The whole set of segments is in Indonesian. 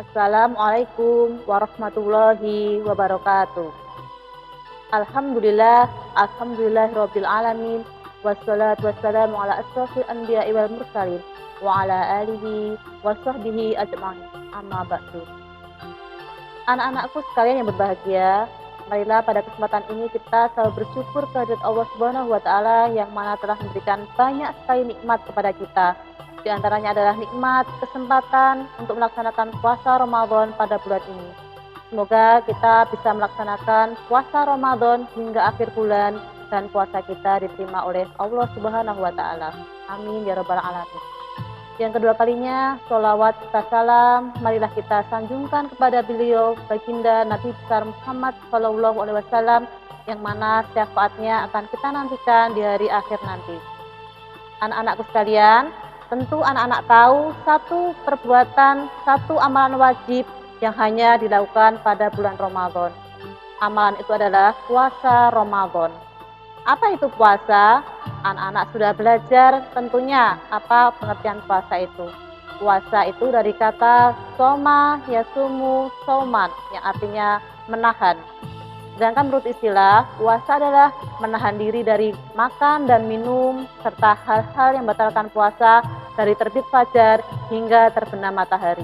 Assalamualaikum warahmatullahi wabarakatuh. Alhamdulillah, alhamdulillahirabbil alamin. Wassalatu wassalamu ala asrofil anbiya'i wal mursalin wa ala alihi wa sahbihi ajma'in. Amma ba'du. Anak-anakku sekalian yang berbahagia, marilah pada kesempatan ini kita selalu bersyukur kehadirat Allah Subhanahu wa taala yang mana telah memberikan banyak sekali nikmat kepada kita. Di antaranya adalah nikmat kesempatan untuk melaksanakan puasa Ramadan pada bulan ini. Semoga kita bisa melaksanakan puasa Ramadan hingga akhir bulan dan puasa kita diterima oleh Allah Subhanahu wa taala. Amin ya rabbal alamin. Yang kedua kalinya, sholawat serta salam marilah kita sanjungkan kepada beliau baginda Nabi besar Muhammad sallallahu alaihi wasallam yang mana syafaatnya akan kita nantikan di hari akhir nanti. Anak-anakku sekalian, tentu anak-anak tahu satu perbuatan, satu amalan wajib yang hanya dilakukan pada bulan Ramadan. Amalan itu adalah puasa Ramadan. Apa itu puasa? Anak-anak sudah belajar tentunya apa pengertian puasa itu. Puasa itu dari kata soma yasumu soman yang artinya menahan. Sedangkan menurut istilah, puasa adalah menahan diri dari makan dan minum serta hal-hal yang membatalkan puasa dari terbit fajar hingga terbenam matahari.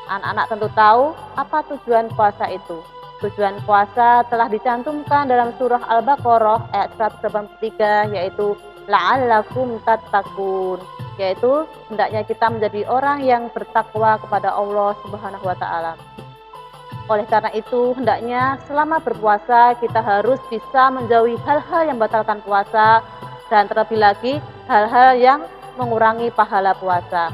Anak-anak tentu tahu apa tujuan puasa itu. Tujuan puasa telah dicantumkan dalam surah Al-Baqarah ayat 183 yaitu la'allakum tattaqun, yaitu hendaknya kita menjadi orang yang bertakwa kepada Allah Subhanahu wa taala. Oleh karena itu, hendaknya selama berpuasa kita harus bisa menjauhi hal-hal yang membatalkan puasa dan terlebih lagi hal-hal yang mengurangi pahala puasa.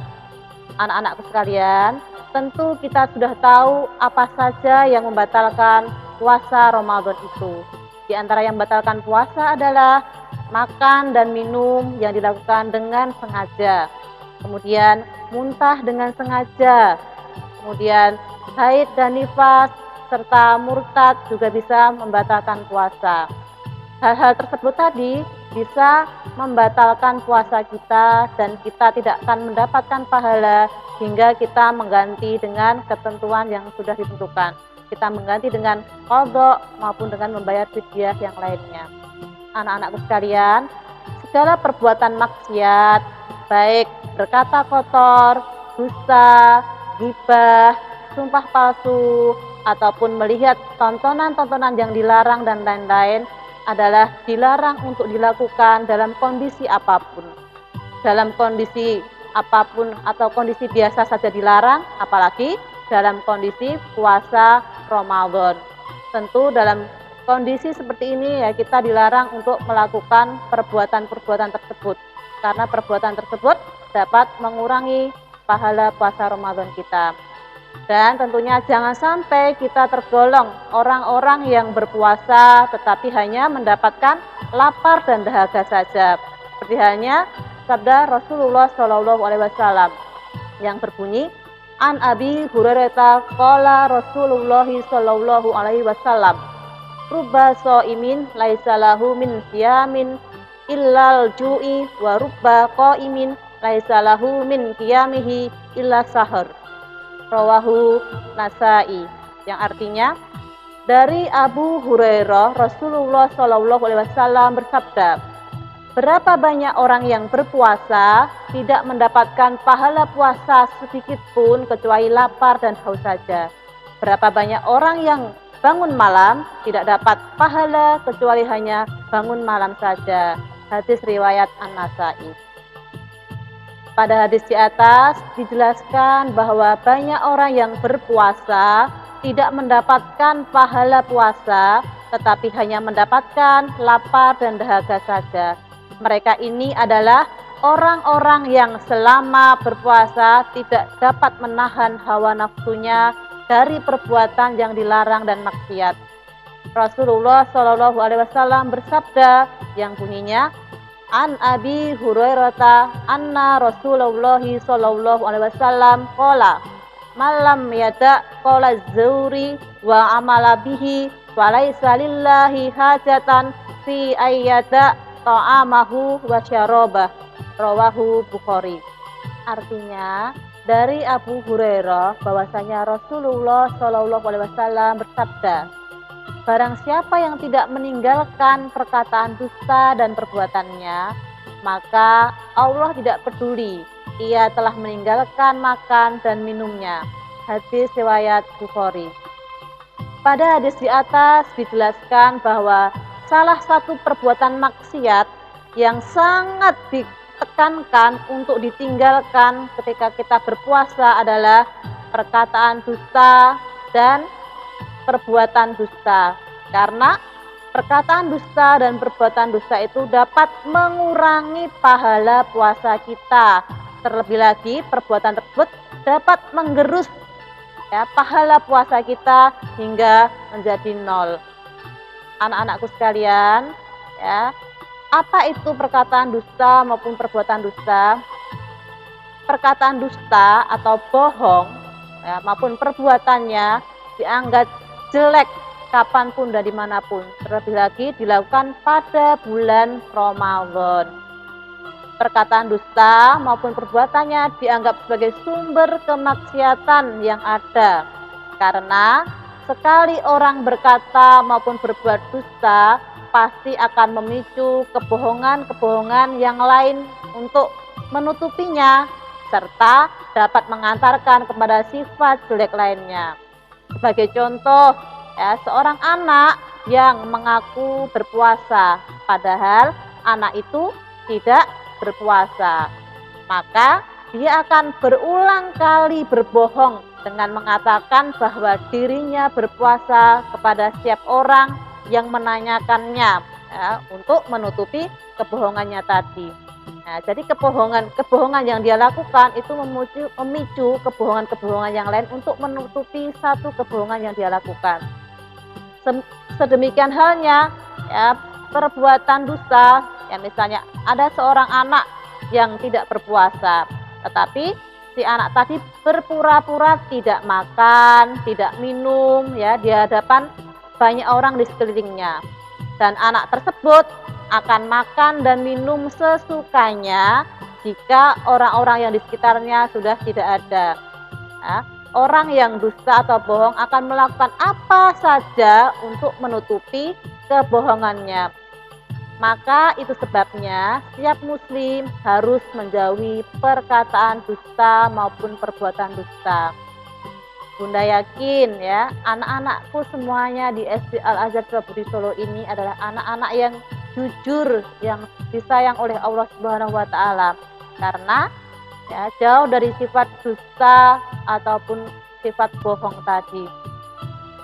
Anak-anakku sekalian, tentu kita sudah tahu apa saja yang membatalkan puasa Ramadan itu. Di antara yang membatalkan puasa adalah makan dan minum yang dilakukan dengan sengaja. Kemudian muntah dengan sengaja. Kemudian haid dan nifas serta murtad juga bisa membatalkan puasa. Hal-hal tersebut tadi bisa membatalkan puasa kita dan kita tidak akan mendapatkan pahala hingga kita mengganti dengan ketentuan yang sudah ditentukan. Kita mengganti dengan qadha maupun dengan membayar fidyah yang lainnya. Anak-anakku sekalian, segala perbuatan maksiat, baik berkata kotor, dusta, ghibah, sumpah palsu, ataupun melihat tontonan-tontonan yang dilarang dan lain-lain, adalah dilarang untuk dilakukan dalam kondisi apapun. Dalam kondisi apapun atau kondisi biasa saja dilarang, apalagi dalam kondisi puasa Ramadan. Tentu dalam kondisi seperti ini ya kita dilarang untuk melakukan perbuatan-perbuatan tersebut. Karena perbuatan tersebut dapat mengurangi pahala puasa Ramadan kita. Dan tentunya jangan sampai kita tergolong orang-orang yang berpuasa tetapi hanya mendapatkan lapar dan dahaga saja. Seperti halnya sabda Rasulullah Shallallahu Alaihi Wasallam yang berbunyi, An Abi Hurairah qala Rasulullah Shallallahu Alaihi Wasallam, rubba shaimin laisa lahu min siyamin illal ju'i wa rubba qaimin laisa lahu min qiyamihi illa sahar. Rawahu Nasai, yang artinya dari Abu Hurairah Rasulullah Shallallahu Alaihi Wasallam bersabda, berapa banyak orang yang berpuasa tidak mendapatkan pahala puasa sedikit pun kecuali lapar dan haus saja. Berapa banyak orang yang bangun malam tidak dapat pahala kecuali hanya bangun malam saja. Hadis riwayat An-Nasai. Pada hadis di atas dijelaskan bahwa banyak orang yang berpuasa tidak mendapatkan pahala puasa tetapi hanya mendapatkan lapar dan dahaga saja. Mereka ini adalah orang-orang yang selama berpuasa tidak dapat menahan hawa nafsunya dari perbuatan yang dilarang dan maksiat. Rasulullah Shallallahu Alaihi Wasallam bersabda yang bunyinya, An Abi Hurairah anna Rasulullah Shallallahu Alaihi Wasallam qala malam yada qala zuri wa amala bihi walaisa lillahi hajatan fi ayyada ta'amahu wa syarabah. Rawahu Bukhari. Artinya, Dari Abu Hurairah bahwasanya Rasulullah Shallallahu Alaihi Wasallam bersabda, barang siapa yang tidak meninggalkan perkataan dusta dan perbuatannya, maka Allah tidak peduli ia telah meninggalkan makan dan minumnya. Hadis riwayat Bukhari. Pada hadis di atas dijelaskan bahwa salah satu perbuatan maksiat yang sangat ditekankan untuk ditinggalkan ketika kita berpuasa adalah perkataan dusta dan perbuatan dusta. Karena perkataan dusta dan perbuatan dusta itu dapat mengurangi pahala puasa kita. Terlebih lagi perbuatan tersebut dapat menggerus pahala puasa kita hingga menjadi nol. Anak-anakku sekalian, apa itu perkataan dusta maupun perbuatan dusta? Perkataan dusta atau bohong maupun perbuatannya dianggap jelek kapanpun dan dimanapun. Terlebih lagi dilakukan pada bulan Ramadan. Perkataan dusta maupun perbuatannya dianggap sebagai sumber kemaksiatan yang ada. Karena sekali orang berkata maupun berbuat dusta, pasti akan memicu kebohongan-kebohongan yang lain untuk menutupinya, serta dapat mengantarkan kepada sifat jelek lainnya. Sebagai contoh, seorang anak yang mengaku berpuasa, padahal anak itu tidak berpuasa, maka dia akan berulang kali berbohong dengan mengatakan bahwa dirinya berpuasa kepada setiap orang yang menanyakannya untuk menutupi kebohongannya tadi. Nah, jadi kebohongan yang dia lakukan itu memicu kebohongan-kebohongan yang lain untuk menutupi satu kebohongan yang dia lakukan. Sedemikian halnya perbuatan dusta, misalnya ada seorang anak yang tidak berpuasa, tetapi si anak tadi berpura-pura tidak makan, tidak minum di hadapan banyak orang di sekelilingnya. Dan anak tersebut akan makan dan minum sesukanya jika orang-orang yang di sekitarnya sudah tidak ada. Orang yang dusta atau bohong akan melakukan apa saja untuk menutupi kebohongannya. Maka itu sebabnya setiap muslim harus menjauhi perkataan dusta maupun perbuatan dusta. Bunda yakin anak-anakku semuanya di SD Al-Azhar Budi Solo ini adalah anak-anak yang jujur, yang disayang oleh Allah Subhanahu wa taala. Karena jauh dari sifat dusta ataupun sifat bohong tadi.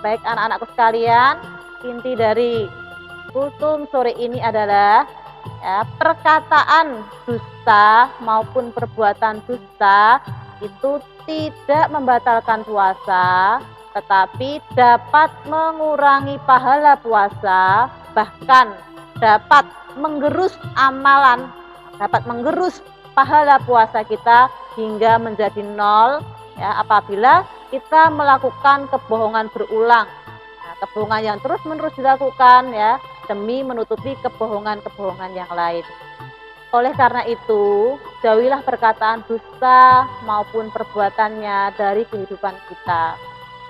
Baik anak-anakku sekalian, inti dari kultum sore ini adalah perkataan dusta maupun perbuatan dusta itu tidak membatalkan puasa, tetapi dapat mengurangi pahala puasa, bahkan dapat menggerus amalan, dapat menggerus pahala puasa kita hingga menjadi nol apabila kita melakukan kebohongan berulang. Kebohongan yang terus-menerus dilakukan demi menutupi kebohongan-kebohongan yang lain. Oleh karena itu, jauhilah perkataan dusta maupun perbuatannya dari kehidupan kita,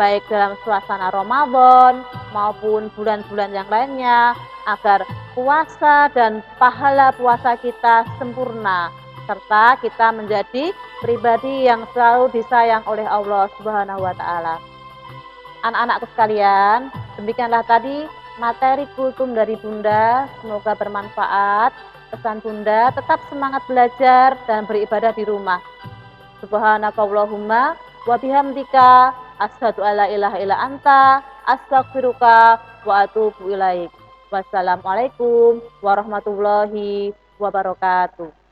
baik dalam suasana Ramadan maupun bulan-bulan yang lainnya, agar puasa dan pahala puasa kita sempurna, serta kita menjadi pribadi yang selalu disayang oleh Allah Subhanahu wa taala. Anak-anakku sekalian, demikianlah tadi materi kultum dari Bunda, semoga bermanfaat. Pesan Bunda, tetap semangat belajar dan beribadah di rumah. Subhanakallahumma wa bihamdika asyhadu alla ilaha illa anta astaghfiruka wa atubu ilaik. Wassalamualaikum warahmatullahi wabarakatuh.